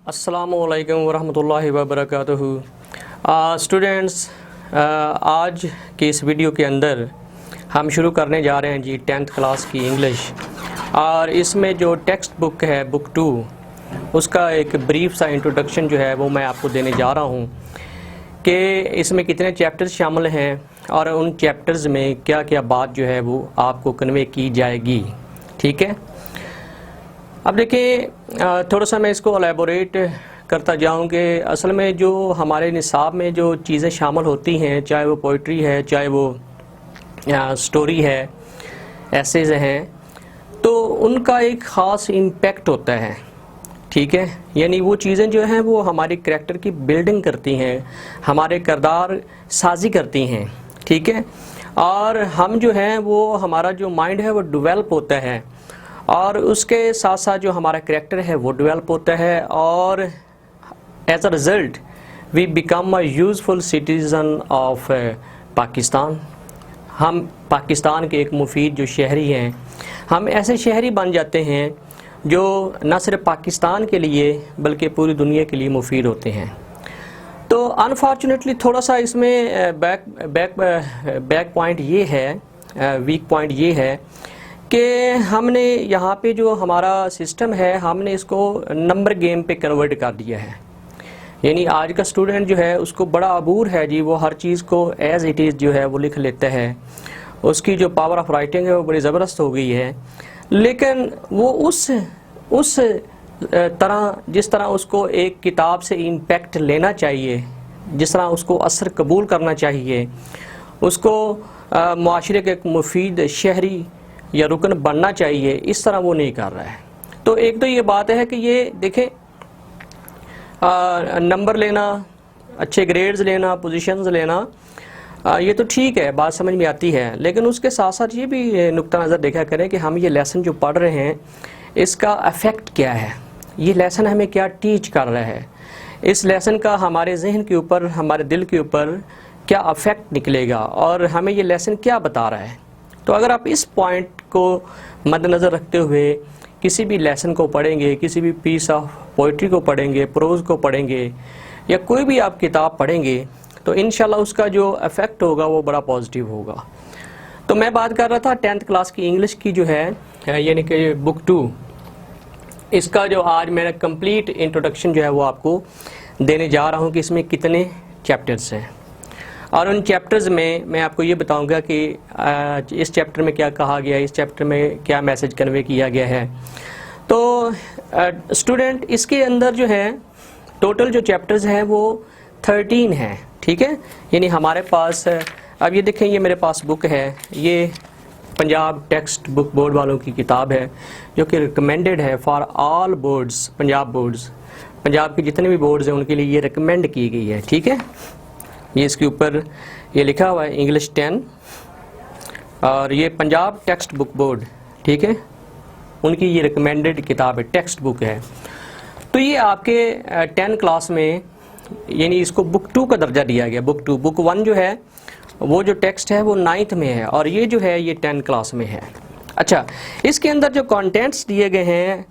अस्सलामुअलैकुम वरहमतुल्लाहि वबरकातुहू। स्टूडेंट्स, आज के इस वीडियो के अंदर हम शुरू करने जा रहे हैं जी 10th क्लास की इंग्लिश। और इसमें जो टेक्स्ट बुक है बुक 2, उसका एक ब्रीफ सा इंट्रोडक्शन जो है वो मैं आपको देने जा रहा हूँ कि इसमें कितने चैप्टर्स शामिल हैं और उन चैप्टर्स में क्या क्या बात जो है वो आपको कन्वे की जाएगी। ठीक है, अब देखिए थोड़ा सा मैं इसको एलेबोरेट करता जाऊं कि असल में जो हमारे निसाब में जो चीज़ें शामिल होती हैं, चाहे वो पोइट्री है, चाहे वो स्टोरी है, एसेज हैं, तो उनका एक ख़ास इम्पेक्ट होता है। ठीक है, यानी वो चीज़ें जो हैं वो हमारे करैक्टर की बिल्डिंग करती हैं, हमारे किरदार साजी करती हैं। ठीक है, और हम जो हैं वो हमारा जो माइंड है वो डेवलप होता है और उसके साथ साथ जो हमारा करैक्टर है वो डेवलप होता है और as a result we become a useful citizen of Pakistan. हम पाकिस्तान के एक मुफीद जो शहरी हैं, हम ऐसे शहरी बन जाते हैं जो न सिर्फ पाकिस्तान के लिए बल्कि पूरी दुनिया के लिए मुफीद होते हैं। तो अनफॉर्चुनेटली थोड़ा सा इसमें बैक पॉइंट ये है, वीक पॉइंट ये है कि हमने यहाँ पे जो हमारा सिस्टम है हमने इसको नंबर गेम पे कन्वर्ट कर दिया है। यानी आज का स्टूडेंट जो है उसको बड़ा अबूर है जी, वो हर चीज़ को एज़ इट इज़ जो है वो लिख लेता है। उसकी जो पावर ऑफ राइटिंग है वो बड़ी ज़बरदस्त हो गई है, लेकिन वो उस तरह जिस तरह उसको एक किताब से इम्पेक्ट लेना चाहिए, जिस तरह उसको असर कबूल करना चाहिए, उसको मुआशरे के एक मुफीद शहरी या रुकन बनना चाहिए, इस तरह वो नहीं कर रहा है। तो एक तो ये बात है कि ये देखें, नंबर लेना, अच्छे ग्रेड्स लेना, पोजीशंस लेना, ये तो ठीक है, बात समझ में आती है, लेकिन उसके साथ साथ ये भी नुक्ता नज़र देखा करें कि हम ये लेसन जो पढ़ रहे हैं इसका इफ़ेक्ट क्या है, ये लेसन हमें क्या टीच कर रहा है, इस लेसन का हमारे जहन के ऊपर, हमारे दिल के ऊपर क्या इफ़ेक्ट निकलेगा और हमें ये लेसन क्या बता रहा है। तो अगर आप इस पॉइंट को मद्देनज़र रखते हुए किसी भी लेसन को पढ़ेंगे, किसी भी पीस ऑफ पोइट्री को पढ़ेंगे, प्रोज़ को पढ़ेंगे या कोई भी आप किताब पढ़ेंगे, तो इंशाल्लाह उसका जो इफ़ेक्ट होगा वो बड़ा पॉजिटिव होगा। तो मैं बात कर रहा था 10th क्लास की इंग्लिश की जो है, यानी कि बुक 2, इसका जो आज मेरा कंप्लीट इंट्रोडक्शन जो है वो आपको देने जा रहा हूँ कि इसमें कितने चैप्टर्स हैं और उन चैप्टर्स में मैं आपको ये बताऊंगा कि इस चैप्टर में क्या कहा गया है, इस चैप्टर में क्या मैसेज कन्वे किया गया है। तो स्टूडेंट, इसके अंदर जो है टोटल जो चैप्टर्स हैं वो 13 हैं। ठीक है, यानी हमारे पास अब ये देखें, ये मेरे पास बुक है, ये पंजाब टेक्स्ट बुक बोर्ड वालों की किताब है जो कि रिकमेंडेड है for all boards, Punjab boards, Punjab के जितने भी बोर्ड्स हैं उनके लिए ये रिकमेंड की गई है। ठीक है, ये इसके ऊपर ये लिखा हुआ है इंग्लिश 10 और ये पंजाब टेक्स्ट बुक बोर्ड, ठीक है, उनकी ये रिकमेंडेड किताब है, टेक्स्ट बुक है। तो ये आपके 10 क्लास में, यानी इसको बुक 2 का दर्जा दिया गया। बुक 2, बुक 1 जो है वो जो टेक्स्ट है वो 9th में है और ये जो है ये 10 क्लास में है। अच्छा, इसके अंदर जो कंटेंट्स दिए गए हैं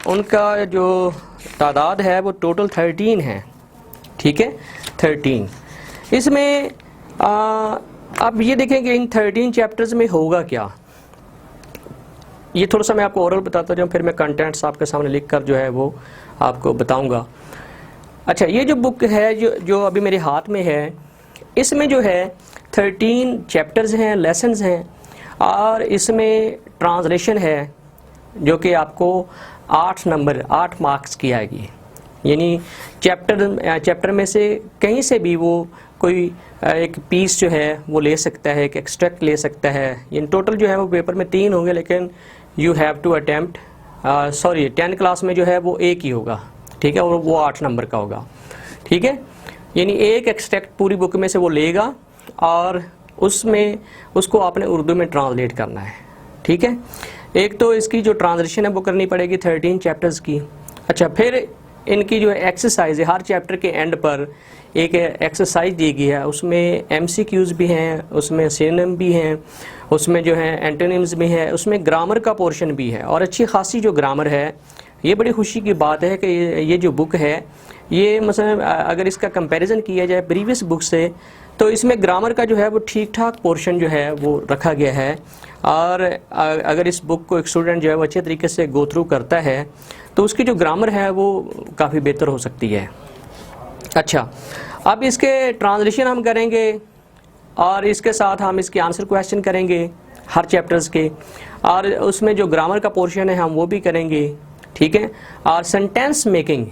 उनका जो तादाद है वो टोटल 13 है। ठीक है, 13। इसमें अब ये देखेंगे इन 13 चैप्टर्स में होगा क्या, ये थोड़ा सा मैं आपको ओरल बताता जाऊँ, फिर मैं कंटेंट्स आपके सामने लिख कर जो है वो आपको बताऊंगा। अच्छा, ये जो बुक है जो अभी मेरे हाथ में है, इसमें जो है 13 चैप्टर्स हैं, लेसन्स हैं और इसमें ट्रांसलेशन है जो कि आपको 8 मार्क्स की आएगी। यानी चैप्टर में से कहीं से भी वो कोई एक पीस जो है वो ले सकता है, एक एक्सट्रैक्ट ले सकता है। इन टोटल जो है वो पेपर में 3 होंगे, लेकिन you have to attempt, 10 class में जो है वो एक ही होगा। ठीक है, और वो 8 नंबर का होगा। ठीक है, यानी एक एक्सट्रैक्ट पूरी बुक में से वो लेगा और उसमें उसको आपने उर्दू में ट्रांसलेट करना है। ठीक है, एक तो इसकी जो ट्रांसलेशन है वो करनी पड़ेगी 13 चैप्टर्स की। अच्छा, फिर इनकी जो एक्सरसाइज है, हर चैप्टर के एंड पर एक एक्सरसाइज दी गई है, उसमें MCQs भी हैं, उसमें सिनोनिम भी हैं, उसमें जो है एंटोनिम्स भी हैं, उसमें ग्रामर का पोर्शन भी है और अच्छी खासी जो ग्रामर है ये बड़ी खुशी की बात है कि ये जो बुक है ये मसलन अगर इसका कंपैरिजन किया जाए प्रीवियस बुक से तो इसमें ग्रामर का जो है वो ठीक ठाक पोर्शन जो है वो रखा गया है। और अगर इस बुक को एक स्टूडेंट जो है वो अच्छे तरीके से गो थ्रू करता है तो उसकी जो ग्रामर है वो काफ़ी बेहतर हो सकती है। अच्छा, अब इसके ट्रांसलेशन हम करेंगे और इसके साथ हम इसके आंसर क्वेश्चन करेंगे हर चैप्टर्स के, और उसमें जो ग्रामर का पोर्शन है हम वो भी करेंगे, ठीक है। और सेंटेंस मेकिंग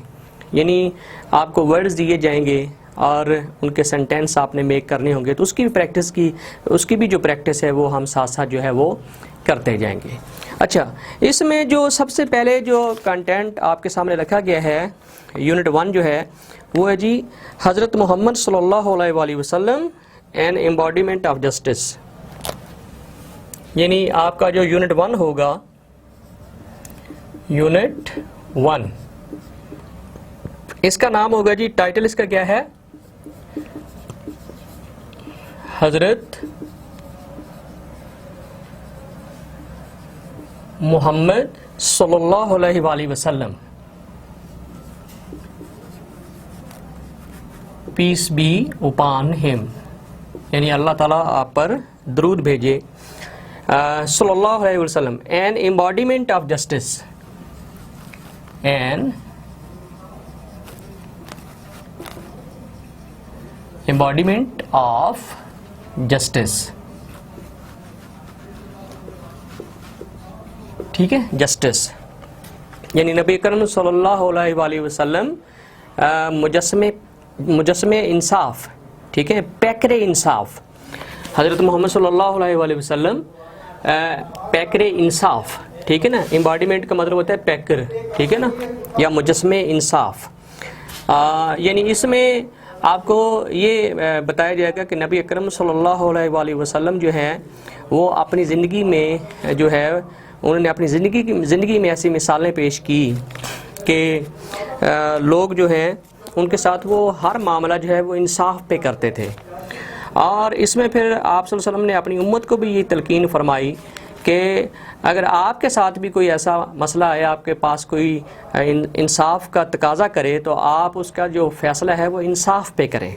यानी आपको वर्ड्स दिए जाएंगे और उनके सेंटेंस आपने मेक करने होंगे, तो उसकी भी जो प्रैक्टिस है वो हम साथ साथ जो है वो करते जाएंगे। अच्छा, इसमें जो सबसे पहले जो कंटेंट आपके सामने रखा गया है यूनिट 1 जो है वो है जी हज़रत मोहम्मद सल्लल्लाहु अलैहि वसल्लम एन एम्बॉडीमेंट ऑफ जस्टिस। यानी आपका जो यूनिट 1 होगा, यूनिट 1, इसका नाम होगा जी, टाइटल इसका क्या है, हजरत मोहम्मद सल्लल्लाहु अलैहि वसल्लम, पीस बी upon him, यानी अल्लाह ताला आप पर दरूद भेजे, सल्लल्लाहु अलैहि वसल्लम, an embodiment of justice, an embodiment of justice, ठीक है, जस्टिस यानी नबी करम सल्लल्लाहु अलैहि वसल्लम मुजस्मे इंसाफ, ठीक है, पैकरे इंसाफ। हज़रत मोहम्मद सल्लल्लाहु अलैहि वसल्लम पैकरे इंसाफ, ठीक है ना। एम्बॉडीमेंट का मतलब होता है पैकर, ठीक है ना, या मुजस्मे इंसाफ। यानी इसमें आपको ये बताया जाएगा कि नबी अकरम सल्लल्लाहु अलैहि वसल्लम जो है वो अपनी ज़िंदगी में जो है उन्होंने अपनी ज़िंदगी में ऐसी मिसालें पेश की कि लोग जो हैं उनके साथ वो हर मामला जो है वो इंसाफ पे करते थे। और इसमें फिर आप सल्लल्लाहु अलैहि वसल्लम ने अपनी उम्मत को भी ये तलकीन फरमाई कि अगर आपके साथ भी कोई ऐसा मसला है, आपके पास कोई इंसाफ का तकाजा करे तो आप उसका जो फ़ैसला है वो इंसाफ पे करें।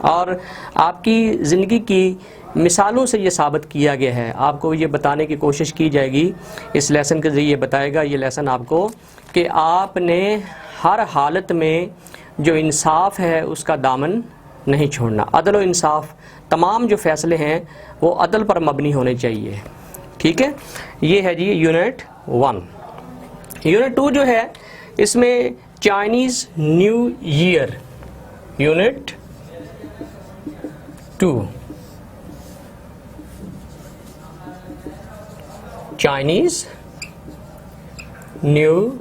और आपकी ज़िंदगी की मिसालों से ये साबित किया गया है। आपको ये बताने की कोशिश की जाएगी, इस लेसन के ज़रिए बताएगा ये लेसन आपको कि आपने हर हालत में जो इंसाफ है उसका दामन नहीं छोड़ना। अदल व इंसाफ, तमाम जो फ़ैसले हैं वो अदल पर मबनी होने चाहिए, ठीक है। ये है जी यूनिट 1। यूनिट 2 जो है इसमें Chinese new year, unit 2, Chinese new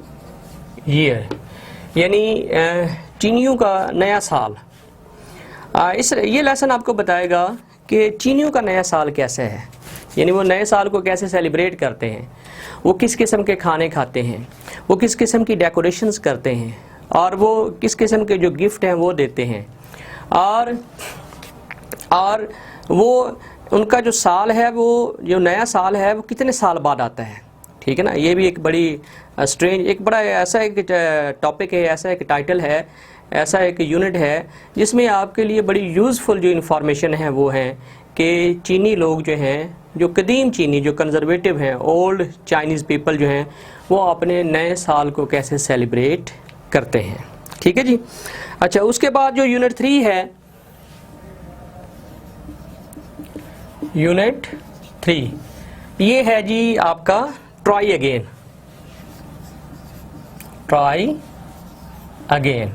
year यानी चीनियों का नया साल। ये लेसन आपको बताएगा कि चीनियों का नया साल कैसे है, यानी वो नए साल को कैसे सेलिब्रेट करते हैं, वो किस किस्म के खाने खाते हैं, वो किस किस्म की डेकोरेशंस करते हैं, और वो किस किस्म के जो गिफ्ट हैं वो देते हैं, और वो उनका जो साल है, वो जो नया साल है वो कितने साल बाद आता है, ठीक है ना। ये भी एक बड़ी स्ट्रेंज, एक बड़ा ऐसा एक टॉपिक है, ऐसा एक टाइटल है, ऐसा एक यूनिट है जिसमें आपके लिए बड़ी यूज़फुल जो इन्फॉर्मेशन है वो है कि चीनी लोग जो हैं, जो कदीम चीनी, जो कंजर्वेटिव हैं, ओल्ड चाइनीज़ पीपल जो हैं, वो अपने नए साल को कैसे सेलिब्रेट करते हैं, ठीक है जी। अच्छा, उसके बाद जो यूनिट 3 है, यूनिट 3 ये है जी आपका ट्राई अगेन, ट्राई अगेन,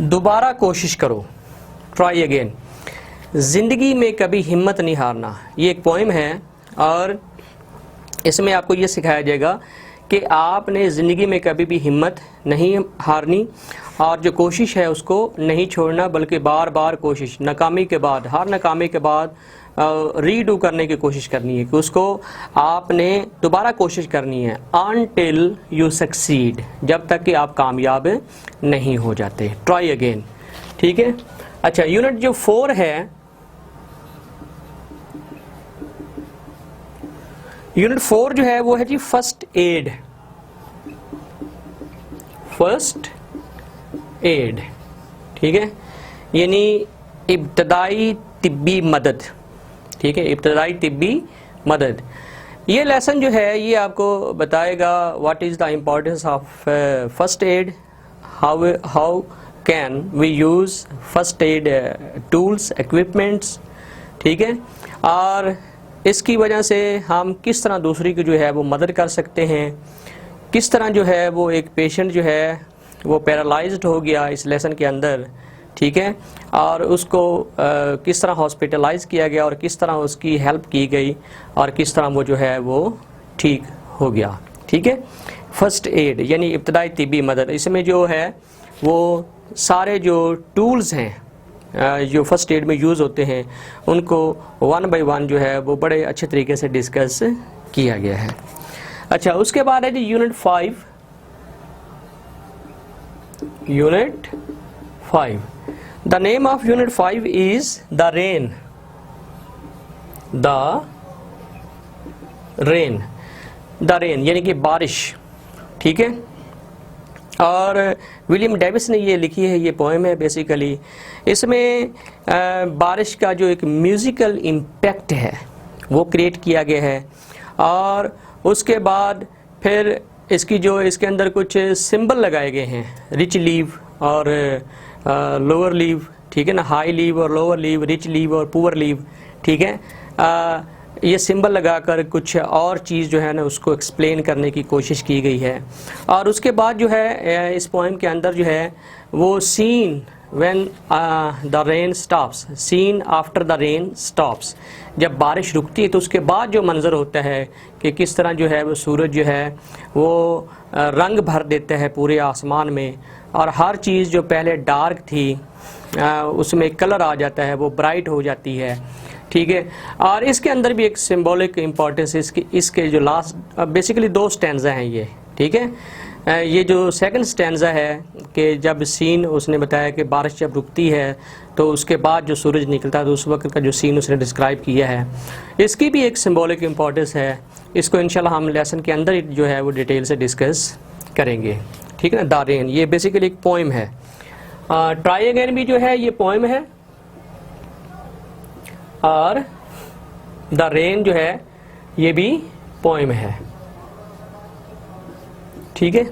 दोबारा कोशिश करो, ट्राई अगेन, ज़िंदगी में कभी हिम्मत नहीं हारना। ये एक पोइम है और इसमें आपको ये सिखाया जाएगा कि आपने ज़िंदगी में कभी भी हिम्मत नहीं हारनी और जो कोशिश है उसको नहीं छोड़ना, बल्कि बार बार कोशिश, नाकामी के बाद, हर नाकामी के बाद रीडू करने की कोशिश करनी है, कि उसको आपने दोबारा कोशिश करनी है, अनटिल यू सक्सीड, जब तक कि आप कामयाब नहीं हो जाते। ट्राई अगेन, ठीक है। अच्छा, यूनिट जो 4 है, यूनिट 4 जो है वो है जी फर्स्ट एड, फर्स्ट एड, ठीक है, यानी इब्तदाई तिब्बी मदद, ठीक है, इब्तदाई तिब्बी मदद। ये लेसन जो है ये आपको बताएगा what is the importance of first aid, how can we use first aid tools, equipments, ठीक है, और इसकी वजह से हम किस तरह दूसरी की जो है वो मदद कर सकते हैं, किस तरह जो है वो एक पेशेंट जो है वो पैरालाइज्ड हो गया इस लेसन के अंदर, ठीक है, और उसको किस तरह हॉस्पिटलाइज किया गया और किस तरह उसकी हेल्प की गई और किस तरह वो जो है वो ठीक हो गया, ठीक है। फर्स्ट एड यानी इब्तदाई तिब्बी मदद, इसमें जो है वो सारे जो टूल्स हैं जो फर्स्ट एड में यूज़ होते हैं उनको वन बाय वन जो है वो बड़े अच्छे तरीके से डिस्कस किया गया है। अच्छा, उसके बाद है जी unit 5। Unit 5, the name of unit 5 is the rain. The rain, the rain यानी कि बारिश, ठीक है। और विलियम डेविस ने ये लिखी है, ये पोएम है बेसिकली। इसमें बारिश का जो एक म्यूज़िकल इम्पैक्ट है वो क्रिएट किया गया है, और उसके बाद फिर इसकी जो इसके अंदर कुछ सिंबल लगाए गए हैं, रिच लीव और लोअर लीव, ठीक है ना, हाई लीव और लोअर लीव, रिच लीव और पुअर लीव, ठीक है। ये सिंबल लगाकर कुछ और चीज़ जो है ना उसको एक्सप्लेन करने की कोशिश की गई है। और उसके बाद जो है इस पोएम के अंदर जो है वो scene when the rain stops, scene after the rain stops, जब बारिश रुकती है तो उसके बाद जो मंज़र होता है कि किस तरह जो है वो सूरज जो है वो रंग भर देता है पूरे आसमान में, और हर चीज़ जो पहले डार्क थी उसमें कलर आ जाता है, वो ब्राइट हो जाती है, ठीक है। और इसके अंदर भी एक सिंबॉलिक इम्पोर्टेंस है इसके जो लास्ट बेसिकली 2 स्टैंजा हैं ये, ठीक है। ये जो सेकंड स्टैंजा है कि जब सीन उसने बताया कि बारिश जब रुकती है तो उसके बाद जो सूरज निकलता है तो उस वक्त का जो सीन उसने डिस्क्राइब किया है, इसकी भी एक सिंबॉलिक इम्पोर्टेंस है। इसको इंशाल्लाह हम लेसन के अंदर जो है वो डिटेल से डिस्कस करेंगे, ठीक है ना। द रेन ये बेसिकली एक पोएम है। ट्राई अगेन भी जो है ये पोएम है, और द रेन जो है ये भी पोएम है, ठीक है।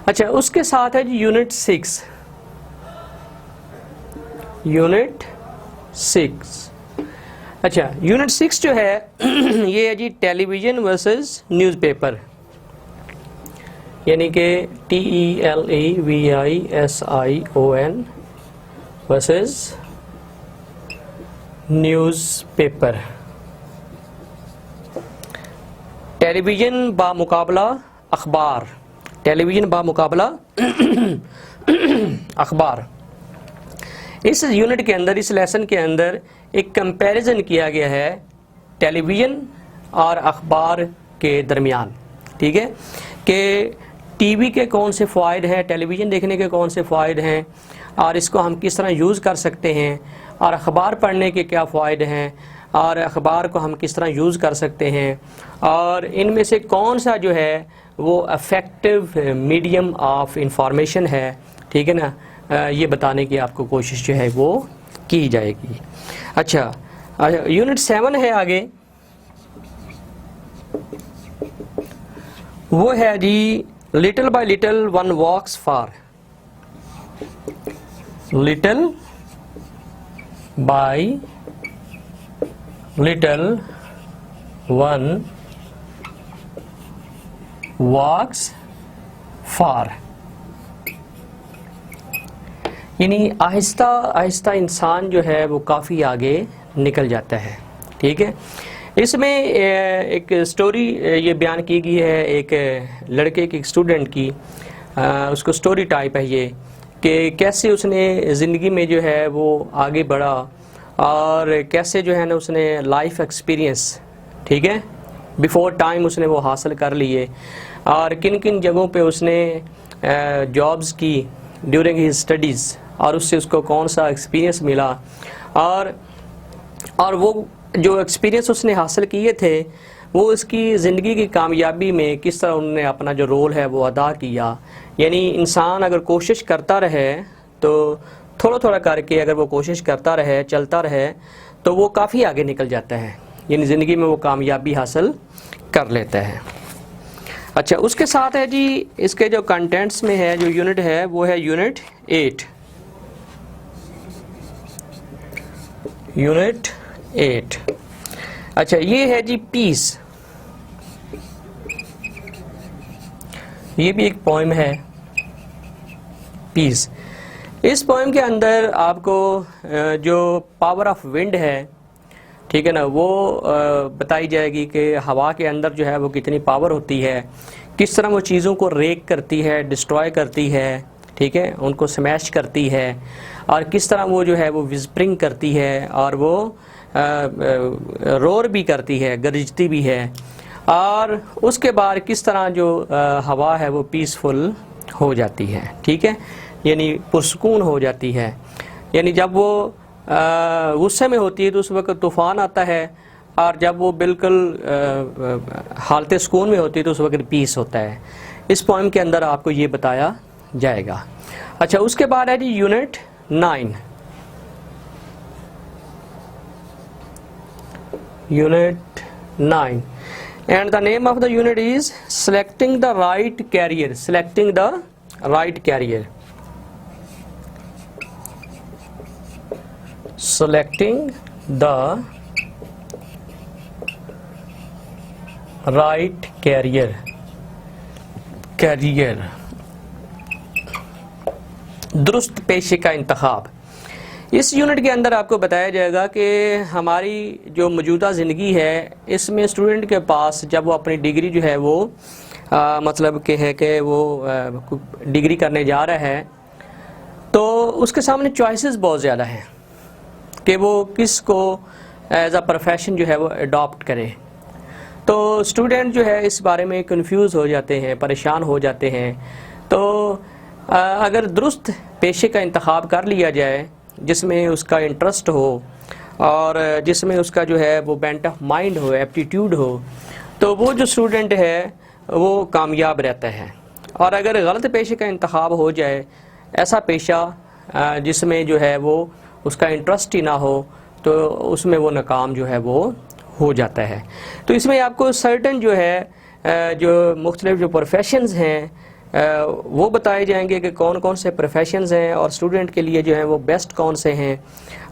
अच्छा, उसके साथ है जी यूनिट 6। यूनिट 6, अच्छा यूनिट 6 जो है ये है जी टेलीविज़न वर्सेस न्यूज़पेपर, यानी कि TELEVISION वर्सेस न्यूज़पेपर। टेलीविज़न बा मुकाबला अखबार, टेलीविज़न बा मुकाबला अखबार। इस यूनिट के अंदर, इस लेसन के अंदर एक कंपैरिजन किया गया है टेलीविज़न और अखबार के दरमियान, ठीक है, कि टीवी के कौन से फ़ायदे हैं, टेलीविज़न देखने के कौन से फ़ायदे हैं और इसको हम किस तरह यूज़ कर सकते हैं, और अखबार पढ़ने के क्या फ़ायदे हैं और अखबार को हम किस तरह यूज़ कर सकते हैं, और इनमें से कौन सा जो है वो इफ़ेक्टिव मीडियम ऑफ इंफॉर्मेशन है, ठीक है ना। ये बताने की आपको कोशिश जो है वो की जाएगी। अच्छा, यूनिट 7 है आगे, वो है जी little by little one walks far. Little by little one walks far, यानी आहिस्ता आहिस्ता इंसान जो है वो काफ़ी आगे निकल जाता है, ठीक है। इसमें एक स्टोरी ये बयान की गई है एक लड़के की, एक स्टूडेंट की, उसको स्टोरी टाइप है ये, कि कैसे उसने ज़िंदगी में जो है वो आगे बढ़ा और कैसे जो है ना उसने लाइफ एक्सपीरियंस, ठीक है, बिफोर टाइम उसने वो हासिल कर लिए, और किन किन जगहों पे उसने जॉब्स की ड्यूरिंग हिज स्टडीज़, और उससे उसको कौन सा एक्सपीरियंस मिला, और वो जो एक्सपीरियंस उसने हासिल किए थे वो इसकी ज़िंदगी की कामयाबी में किस तरह उन्होंने अपना जो रोल है वो अदा किया। यानी इंसान अगर कोशिश करता रहे तो थोड़ा थोड़ा करके अगर वो कोशिश करता रहे, चलता रहे, तो वो काफ़ी आगे निकल जाता है, यानी ज़िंदगी में वो कामयाबी हासिल कर लेता है। अच्छा, उसके साथ है जी इसके जो कंटेंट्स में है, जो यूनिट है वो है यूनिट 8। यूनिट 8। अच्छा, ये है जी पीस। ये भी एक पोएम है, पीस। इस पोएम के अंदर आपको जो पावर ऑफ विंड है, ठीक है ना, वो बताई जाएगी कि हवा के अंदर जो है वो कितनी पावर होती है, किस तरह वो चीज़ों को रेक करती है, डिस्ट्रॉय करती है, ठीक है, उनको स्मैश करती है, और किस तरह वो जो है वो विस्परिंग करती है, और वो रोर भी करती है, गरजती भी है, और उसके बाद किस तरह जो हवा है वो पीसफुल हो जाती है, ठीक है, यानी पुरसकून हो जाती है। यानी जब वो गुस्से में होती है तो उस वक्त तूफ़ान आता है, और जब वो बिल्कुल हालत सुकून में होती है तो उस वक्त पीस होता है। इस पोएम के अंदर आपको ये बताया जाएगा। अच्छा, उसके बाद है जी unit 9। Unit 9 and the name of the unit is selecting the right career. Selecting the right career. selecting the right career। दुरुस्त पेशे का इंतखाब। इस यूनिट के अंदर आपको बताया जाएगा कि हमारी जो मौजूदा ज़िंदगी है इसमें स्टूडेंट के पास जब वो अपनी डिग्री जो है वो मतलब कि है कि वो डिग्री करने जा रहा है तो उसके सामने चॉइसेस बहुत ज़्यादा हैं कि वो किस को एज अ प्रोफेशन जो है वो अडॉप्ट करे। तो स्टूडेंट जो है इस बारे में कंफ्यूज हो जाते हैं, परेशान हो जाते हैं। तो अगर दुरुस्त पेशे का इंतखाब कर लिया जाए जिसमें उसका इंटरेस्ट हो और जिसमें उसका जो है वो बेंट ऑफ माइंड हो, एप्टीट्यूड हो, तो वो जो स्टूडेंट है वो कामयाब रहता है। और अगर गलत पेशे का इंतखाब हो जाए, ऐसा पेशा जिसमें जो है वो उसका इंटरेस्ट ही ना हो, तो उसमें वो नाकाम जो है वो हो जाता है। तो इसमें आपको सर्टन जो है जो मुख्तलिफ जो प्रोफेशंस हैं वो बताए जाएंगे कि कौन कौन से प्रोफेशंस हैं और स्टूडेंट के लिए जो है वो बेस्ट कौन से हैं।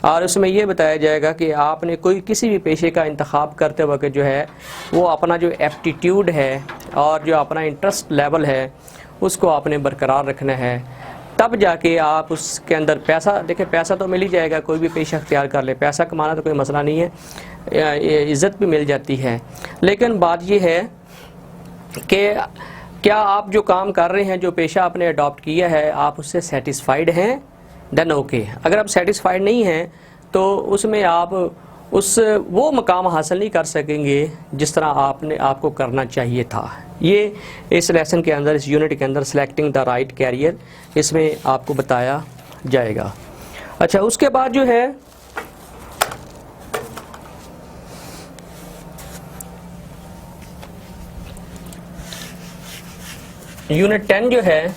और उसमें ये बताया जाएगा कि आपने कोई किसी भी पेशे का इंतखाब करते वक्त जो है वो अपना जो एप्टीट्यूड है और जो अपना इंटरेस्ट लेवल है उसको आपने बरकरार रखना है, तब जाके आप उसके अंदर पैसा, देखिए पैसा तो मिल ही जाएगा, कोई भी पेशा अख्तियार कर ले, पैसा कमाना तो कोई मसला नहीं है, इज़्ज़त भी मिल जाती है। लेकिन बात ये है कि क्या आप जो काम कर रहे हैं, जो पेशा आपने अडॉप्ट किया है, आप उससे सेटिस्फाइड हैं? Then okay. अगर आप सेटिस्फाइड नहीं हैं तो उसमें आप वो मकाम हासिल नहीं कर सकेंगे जिस तरह आपको करना चाहिए था। ये इस लेसन के अंदर, इस यूनिट के अंदर सेलेक्टिंग द राइट कैरियर, इसमें आपको बताया जाएगा। अच्छा, उसके बाद जो है यूनिट 10 जो है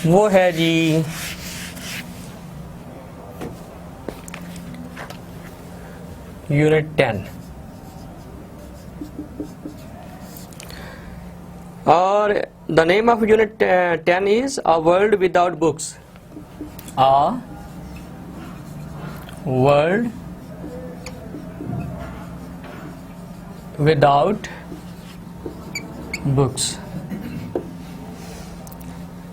वो है जी यूनिट 10। और the name of unit 10 is a world without books. A world without books.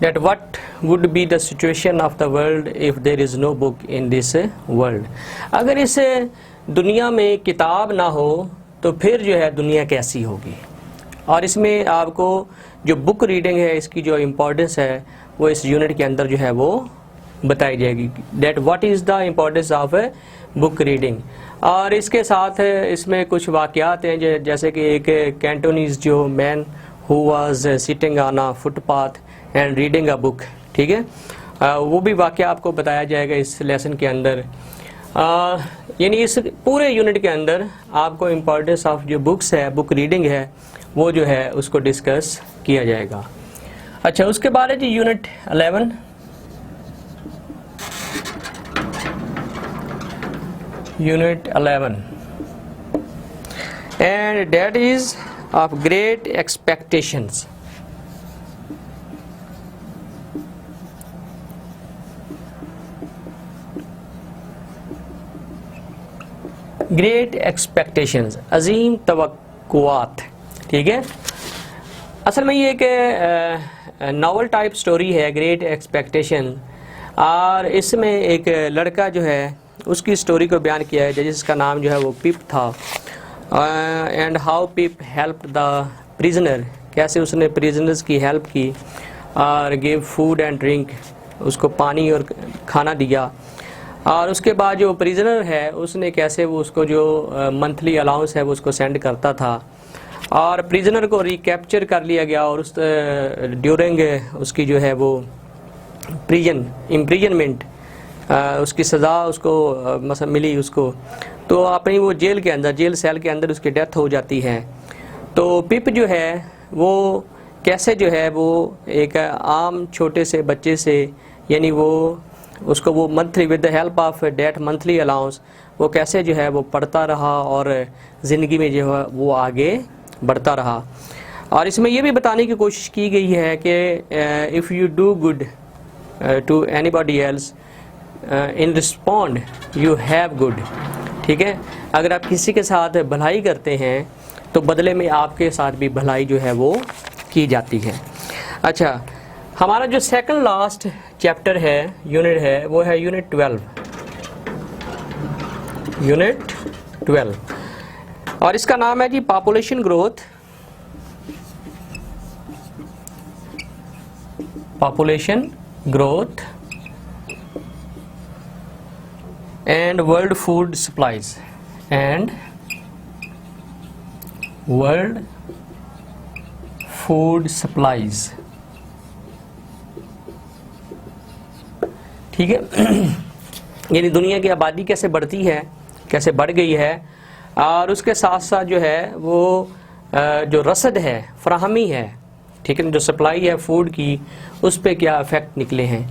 That what would be the situation of the world if there is no book in this world। अगर इस दुनिया में किताब ना हो तो फिर जो है दुनिया कैसी होगी। और इसमें आपको जो बुक रीडिंग है इसकी जो इम्पोर्टेंस है वो इस यूनिट के अंदर जो है वो बताई जाएगी। That what is the importance of book reading. और इसके साथ इसमें कुछ वाक़यात हैं जैसे कि एक कैंटोनीज जो man who was sitting on a footpath and reading a book, ठीक है, वो भी वाक़या आपको बताया जाएगा इस लेसन के अंदर। यानी इस पूरे यूनिट के अंदर आपको इम्पोर्टेंस ऑफ जो बुक्स है, बुक रीडिंग है, वो जो है उसको डिस्कस किया जाएगा। अच्छा, उसके बाद है जी unit 11। Unit 11 and that is of great expectations. Great expectations, अजीम तवक्कुआत। ठीक है, असल में ये एक नावल टाइप स्टोरी है, ग्रेट एक्सपेक्टेशन, और इसमें एक लड़का जो है उसकी स्टोरी को बयान किया है जिसका नाम जो है वो पिप था। And how pip help the prisoner, कैसे उसने प्रिजनर्स की हेल्प की और गिव फूड एंड ड्रिंक, उसको पानी और खाना दिया। और उसके बाद जो प्रिजनर है उसने कैसे वो उसको जो मंथली अलाउंस है वो उसको सेंड करता था, और प्रिजनर को रिकैप्चर कर लिया गया और उस ड्यूरिंग उसकी जो है वो इम्प्रिजनमेंट, उसकी सज़ा उसको मतलब मिली उसको, तो अपनी वो जेल के अंदर, जेल सेल के अंदर उसकी डेथ हो जाती है। तो पिप जो है वो कैसे जो है वो एक आम छोटे से बच्चे से, यानी वो उसको वो monthly with the help of that monthly allowance वो कैसे जो है वो पढ़ता रहा और ज़िंदगी में जो है वो आगे बढ़ता रहा। और इसमें ये भी बताने की कोशिश की गई है कि if you do good to anybody else in respond you have good. ठीक है, अगर आप किसी के साथ भलाई करते हैं तो बदले में आपके साथ भी भलाई जो है वो की जाती है। अच्छा, हमारा जो सेकंड लास्ट चैप्टर है, यूनिट है, वो है यूनिट 12। यूनिट 12 और इसका नाम है जी population growth. Population growth and world food supplies and world food supplies. ठीक है, यानी दुनिया की आबादी कैसे बढ़ती है, कैसे बढ़ गई है, और उसके साथ साथ जो है वो जो रसद है, फराहमी है, ठीक है, जो सप्लाई है फूड की, उस पे क्या इफेक्ट निकले हैं।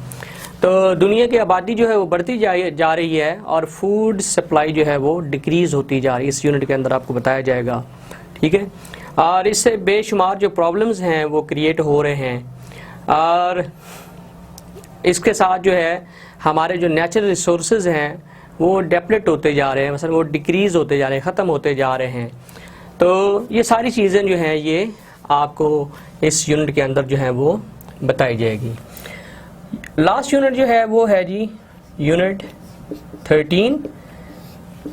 तो दुनिया की आबादी जो है वो बढ़ती जा रही है और फूड सप्लाई जो है वो डिक्रीज़ होती जा रही है। इस यूनिट के अंदर आपको बताया जाएगा। ठीक है, और इससे बेशुमार जो प्रॉब्लम्स हैं वो क्रिएट हो रहे हैं, और इसके साथ जो है हमारे जो नेचुरल रिसोर्सेज हैं वो डेप्लेट होते जा रहे हैं, मतलब वो डिक्रीज़ होते जा रहे हैं, ख़त्म होते जा रहे हैं। तो ये सारी चीज़ें जो हैं ये आपको इस यूनिट के अंदर जो है वो बताई जाएगी। लास्ट यूनिट जो है वो है जी unit 13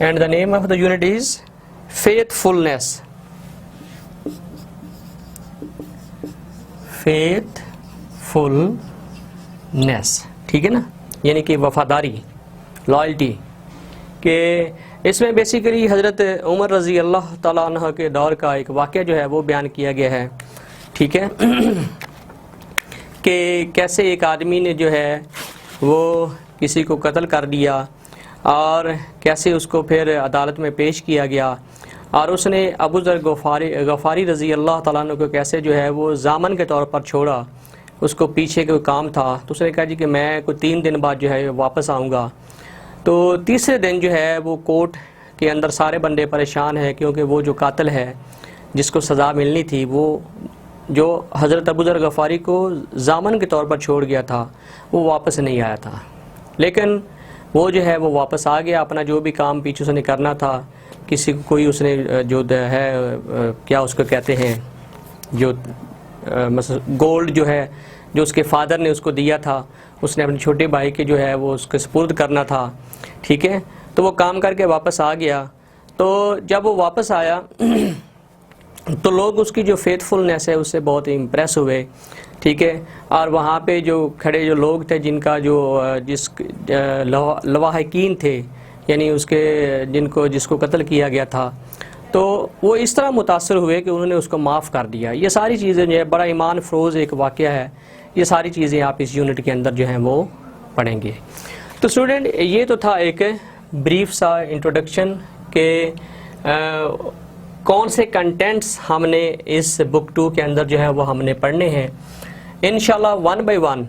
and the name of the unit is faithfulness. Faithfulness, ठीक है ना, यानी कि वफादारी, लॉयल्टी के। इसमें बेसिकली हज़रत उमर रज़ी अल्लाह ताला अन्हा के दौर का एक वाक़या जो है वो बयान किया गया है। ठीक है, कि कैसे एक आदमी ने जो है वो किसी को कत्ल कर दिया और कैसे उसको फिर अदालत में पेश किया गया, और उसने अबू ज़र गफ़ारी रज़ी अल्लाह ताला अन्हु को कैसे जो है वो ज़ामन के तौर पर छोड़ा। उसको पीछे कोई काम था तो उसने कहा जी कि मैं कोई 3 दिन बाद जो है वापस आऊँगा। तो तीसरे दिन जो है वो कोर्ट के अंदर सारे बंदे परेशान हैं, क्योंकि वो जो कातिल है जिसको सज़ा मिलनी थी, वो जो हज़रत अबू ज़र गफ़ारी को ज़ामन के तौर पर छोड़ गया था, वो वापस नहीं आया था। लेकिन वो जो है वो वापस आ गया, अपना जो भी काम पीछे उसने करना था, किसी को कोई उसने जो है क्या उसको कहते हैं, जो गोल्ड जो है जो उसके फादर ने उसको दिया था, उसने अपने छोटे भाई के जो है वो उसके सुपुर्द करना था। ठीक है, तो वो काम करके वापस आ गया। तो जब वो वापस आया तो लोग उसकी जो फेथफुलनेस है उससे बहुत इम्प्रेस हुए। ठीक है, और वहाँ पे जो खड़े जो लोग थे जिनका जो लवाहिकीन थे, यानी उसके जिसको कत्ल किया गया था, तो वो इस तरह मुतासर हुए कि उन्होंने उसको माफ़ कर दिया। ये सारी चीज़ें जो है बड़ा ईमान फ़रोज़ एक वाक़या है। ये सारी चीज़ें आप इस यूनिट के अंदर जो हैं वो पढ़ेंगे। तो स्टूडेंट, ये तो था एक ब्रीफ सा इंट्रोडक्शन के कौन से कंटेंट्स हमने इस बुक 2 के अंदर जो है वो हमने पढ़ने हैं। इंशाल्लाह 1 बाय 1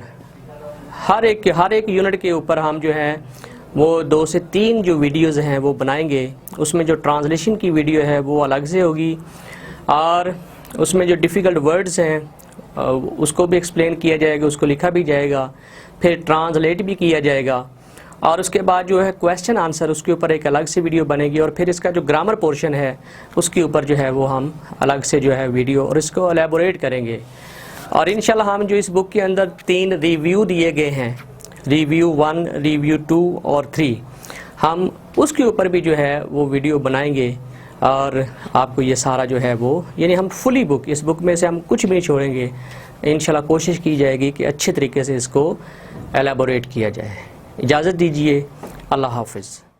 हर एक यूनिट के ऊपर हम जो है वो 2 से 3 जो वीडियोज़ हैं वो बनाएंगे। उसमें जो ट्रांसलेशन की वीडियो है वो अलग से होगी, और उसमें जो डिफ़िकल्ट वर्ड्स हैं उसको भी एक्सप्लेन किया जाएगा, उसको लिखा भी जाएगा, फिर ट्रांसलेट भी किया जाएगा, और उसके बाद जो है क्वेश्चन आंसर उसके ऊपर एक अलग से वीडियो बनेगी, और फिर इसका जो ग्रामर पोर्शन है उसके ऊपर जो है वो हम अलग से जो है वीडियो और इसको एलेबोरेट करेंगे। और इंशाल्लाह हम जो इस बुक के अंदर 3 रिव्यू दिए गए हैं, रिव्यू 1, रिव्यू 2 और 3, हम उसके ऊपर भी जो है वो वीडियो बनाएंगे, और आपको ये सारा जो है वो, यानी हम फुली बुक, इस बुक में से हम कुछ भी नहीं छोड़ेंगे। इंशाल्लाह कोशिश की जाएगी कि अच्छे तरीके से इसको एलेबोरेट किया जाए। इजाज़त दीजिए, अल्लाह हाफ़िज़।